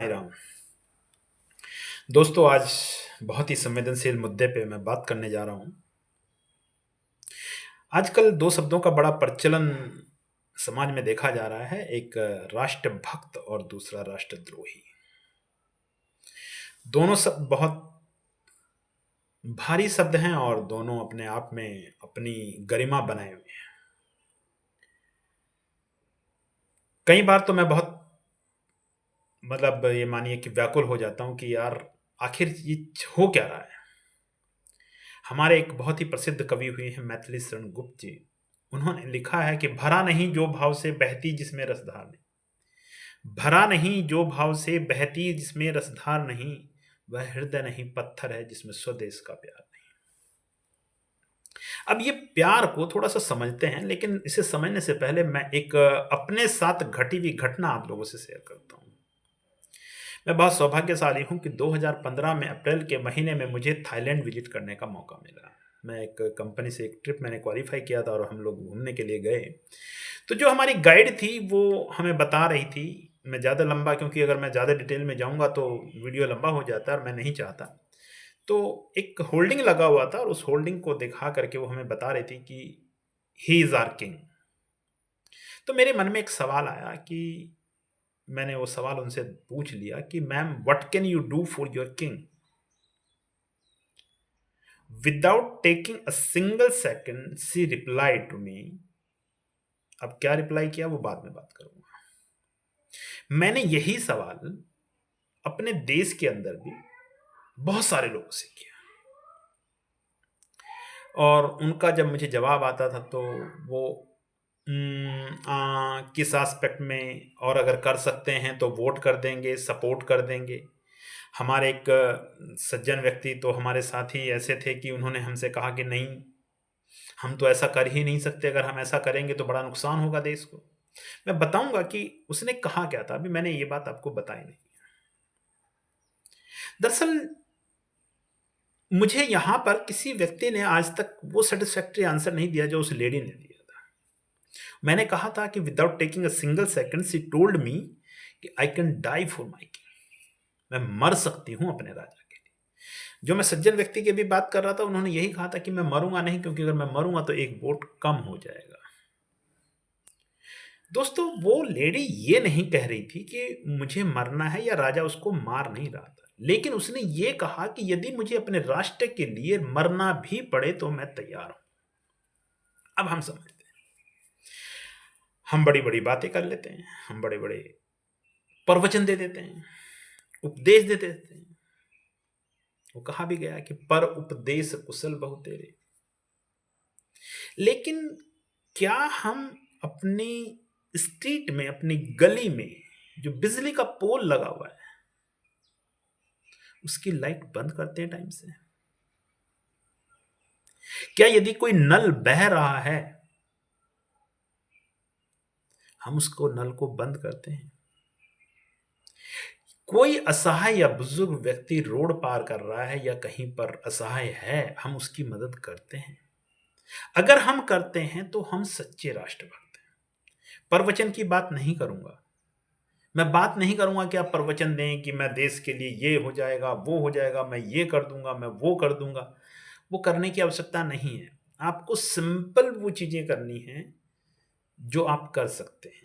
राम। दोस्तों, आज बहुत ही संवेदनशील मुद्दे पे मैं बात करने जा रहा हूँ। आजकल 2 शब्दों का बड़ा प्रचलन समाज में देखा जा रहा है, एक राष्ट्रभक्त और दूसरा राष्ट्रद्रोही। दोनों शब्द बहुत भारी शब्द हैं और दोनों अपने आप में अपनी गरिमा बनाए हुए हैं। कई बार तो मैं बहुत ये मानिए कि व्याकुल हो जाता हूँ कि यार आखिर ये हो क्या रहा है? हमारे एक बहुत ही प्रसिद्ध कवि हुए हैं मैथिली शरण गुप्त जी। उन्होंने लिखा है कि भरा नहीं जो भाव से बहती जिसमें रसधार नहीं। भरा नहीं जो भाव से बहती जिसमें रसधार नहीं, वह हृदय नहीं पत्थर है जिसमें स्वदेश का प्यार नहीं। अब ये प्यार को थोड़ा सा समझते हैं, लेकिन इसे समझने से पहले मैं एक अपने साथ घटी हुई घटना आप लोगों से शेयर करता हूँ। मैं बहुत सौभाग्यशाली हूँ कि 2015 में अप्रैल के महीने में मुझे थाईलैंड विजिट करने का मौका मिला। मैं एक कंपनी से एक ट्रिप मैंने क्वालिफाई किया था और हम लोग घूमने के लिए गए। तो जो हमारी गाइड थी वो हमें बता रही थी, मैं ज़्यादा लंबा, क्योंकि अगर मैं ज़्यादा डिटेल में जाऊँगा तो वीडियो लंबा हो जाता है और मैं नहीं चाहता। तो एक होल्डिंग लगा हुआ था और उस होल्डिंग को दिखा करके वो हमें बता रही थी कि ही इज़ आवर किंग। तो मेरे मन में एक सवाल आया कि मैंने वो सवाल उनसे पूछ लिया कि ma'am, what can you do for your king? Without taking a single second she reply to me. अब क्या रिप्लाई किया वो बाद में बात करूंगा। मैंने यही सवाल अपने देश के अंदर भी बहुत सारे लोगों से किया और उनका जब मुझे जवाब आता था तो वो किस एस्पेक्ट में, और अगर कर सकते हैं तो वोट कर देंगे, सपोर्ट कर देंगे। हमारे एक सज्जन व्यक्ति तो हमारे साथ ही ऐसे थे कि उन्होंने हमसे कहा कि नहीं, हम तो ऐसा कर ही नहीं सकते, अगर हम ऐसा करेंगे तो बड़ा नुकसान होगा देश को। मैं बताऊंगा कि उसने कहा क्या था, अभी मैंने ये बात आपको बताई नहीं। दरअसल मुझे यहां पर किसी व्यक्ति ने आज तक वो सेटिस्फैक्ट्री आंसर नहीं दिया जो उस लेडी ने दिया था। मैंने कहा था कि without taking a single second she told me कि I can die for my king. मैं मर सकती हूं अपने राजा के लिए। जो मैं सज्जन व्यक्ति की भी बात कर रहा था, उन्होंने यही कहा था कि मैं मरूंगा नहीं, क्योंकि अगर मैं मरूंगा तो एक वोट कम हो जाएगा। दोस्तों, वो लेडी ये नहीं कह रही थी कि मुझे मरना है या राजा उसको मार नहीं रहा था, लेकिन उसने ये कहा कि यदि मुझे अपने राष्ट्र के लिए मरना भी पड़े तो मैं तैयार हूं। अब हम समझते हैं, हम बड़ी बड़ी बातें कर लेते हैं, हम बड़े बड़े प्रवचन दे देते हैं, उपदेश दे देते हैं। वो कहा भी गया कि पर उपदेश कुशल बहु तेरे। लेकिन क्या हम अपनी स्ट्रीट में, अपनी गली में जो बिजली का पोल लगा हुआ है उसकी लाइट बंद करते हैं टाइम से? क्या यदि कोई नल बह रहा है हम उसको नल को बंद करते हैं? कोई असहाय या बुजुर्ग व्यक्ति रोड पार कर रहा है या कहीं पर असहाय है, हम उसकी मदद करते हैं? अगर हम करते हैं तो हम सच्चे राष्ट्रभक्त हैं। प्रवचन की बात नहीं करूंगा, मैं बात नहीं करूंगा कि आप प्रवचन दें कि मैं देश के लिए ये हो जाएगा, वो हो जाएगा, मैं ये कर दूंगा, मैं वो कर दूंगा। वो करने की आवश्यकता नहीं है। आपको सिंपल वो चीजें करनी है जो आप कर सकते हैं।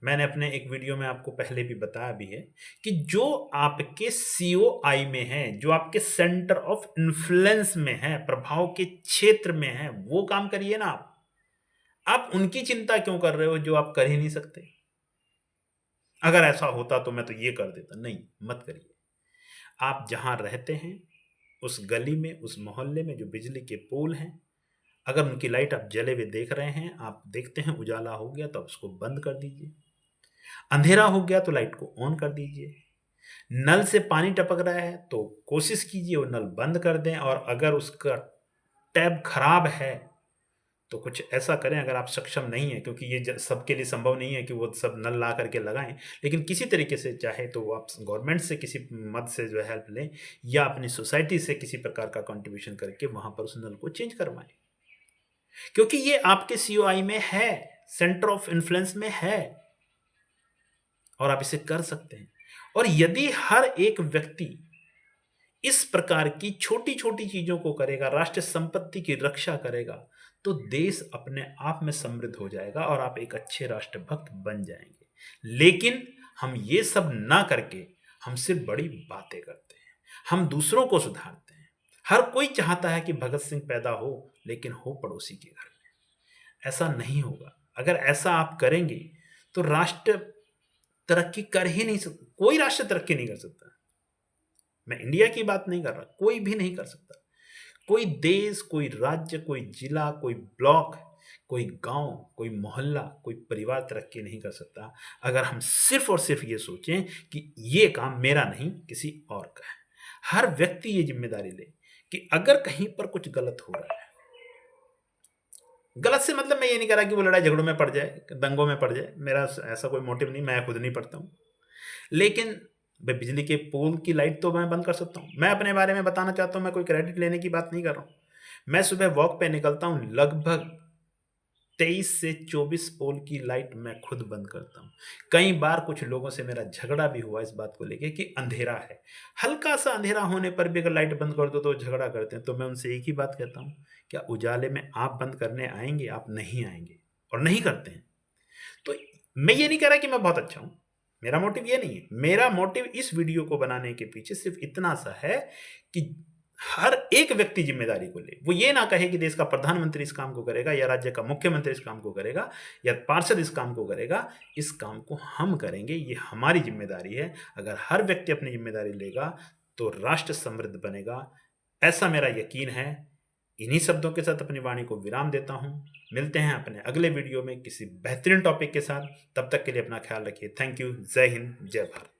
मैंने अपने एक वीडियो में आपको पहले भी बताया भी है कि जो आपके सीओआई में है, जो आपके सेंटर ऑफ इन्फ्लुएंस में है, प्रभाव के क्षेत्र में है, वो काम करिए ना। आप उनकी चिंता क्यों कर रहे हो जो आप कर ही नहीं सकते? अगर ऐसा होता तो मैं तो ये कर देता। नहीं, मत करिए। आप जहां रहते हैं उस गली में, उस मोहल्ले में जो बिजली के पोल हैं, अगर उनकी लाइट आप जले हुए देख रहे हैं, आप देखते हैं उजाला हो गया तो आप उसको बंद कर दीजिए। अंधेरा हो गया तो लाइट को ऑन कर दीजिए। नल से पानी टपक रहा है तो कोशिश कीजिए वो नल बंद कर दें, और अगर उसका टैब खराब है तो कुछ ऐसा करें। अगर आप सक्षम नहीं है, क्योंकि ये सबके लिए संभव नहीं है कि वो सब नल ला करके लगाएं, लेकिन किसी तरीके से चाहे तो आप गवर्नमेंट से किसी मद से जो है हेल्प लें, या अपनी सोसाइटी से किसी प्रकार का कंट्रीब्यूशन करके वहां पर उस नल को चेंज करवाएं, क्योंकि ये आपके सीओआई में है, सेंटर ऑफ इन्फ्लुएंस में है और आप इसे कर सकते हैं। और यदि हर एक व्यक्ति इस प्रकार की छोटी-छोटी चीज़ों को करेगा, राष्ट्र संपत्ति की रक्षा करेगा, तो देश अपने आप में समृद्ध हो जाएगा और आप एक अच्छे राष्ट्रभक्त बन जाएँगे। लेकिन हम ये सब ना करके हम सिर्फ़ बड़ी बातें करते हैं। हम दूसरों को सुधारते हैं। हर कोई चाहता है कि भगत सिंह पैदा हो, लेकिन हो पड़ोसी के घर में। ऐसा नहीं होगा। अगर ऐसा आप करेंगे, तो राष्ट्र तरक्की कर ही नहीं सक कोई राष्ट्र तरक्की नहीं कर सकता। मैं इंडिया की बात नहीं कर रहा, कोई भी नहीं कर सकता। कोई देश, कोई राज्य, कोई जिला, कोई ब्लॉक, कोई गाँव, कोई मोहल्ला, कोई परिवार तरक्की नहीं कर सकता, अगर हम सिर्फ़ और सिर्फ़ ये सोचें कि ये काम मेरा नहीं, किसी और का है। हर व्यक्ति ये ज़िम्मेदारी ले कि अगर कहीं पर कुछ गलत हो रहा है, गलत से मतलब मैं ये नहीं कह रहा कि वो लड़ाई-झगड़ों में पड़ जाए, दंगों में पड़ जाए, मेरा ऐसा कोई मोटिव नहीं, मैं खुद नहीं पढ़ता हूँ। लेकिन भई बिजली के पोल की लाइट तो मैं बंद कर सकता हूँ। मैं अपने बारे में बताना चाहता हूँ, मैं कोई क्रेडिट लेने की बात नहीं कर रहा हूँ। मैं सुबह वॉक पे निकलता हूँ, लगभग 23 से 24 पोल की लाइट मैं खुद बंद करता हूँ। कई बार कुछ लोगों से मेरा झगड़ा भी हुआ इस बात को लेके कि अंधेरा है। हल्का-सा अंधेरा होने पर भी अगर लाइट बंद कर दो तो झगड़ा करते हैं, तो मैं उनसे एक ही बात कहता हूँ, क्या उजाले में आप बंद करने आएँगे? आप नहीं आएँगे और नहीं करते हैं। तो मैं ये नहीं कह रहा कि मैं बहुत अच्छा हूँ। मेरा मोटिव ये नहीं है। मेरा मोटिव इस वीडियो को बनाने के पीछे सिर्फ़ इतना सा है कि हर एक व्यक्ति ज़िम्मेदारी को ले। वो ये ना कहे कि देश का प्रधानमंत्री इस काम को करेगा या राज्य का मुख्यमंत्री इस काम को करेगा या पार्षद इस काम को करेगा। इस काम को हम करेंगे, ये हमारी ज़िम्मेदारी है। अगर हर व्यक्ति अपनी ज़िम्मेदारी लेगा, तो राष्ट्र समृद्ध बनेगा। ऐसा मेरा यकीन है। इन्हीं शब्दों के साथ अपनी वाणी को विराम देता हूँ। मिलते हैं अपने अगले वीडियो में किसी बेहतरीन टॉपिक के साथ। तब तक के लिए अपना ख्याल रखिए। Thank you. जय हिंद, जय भारत।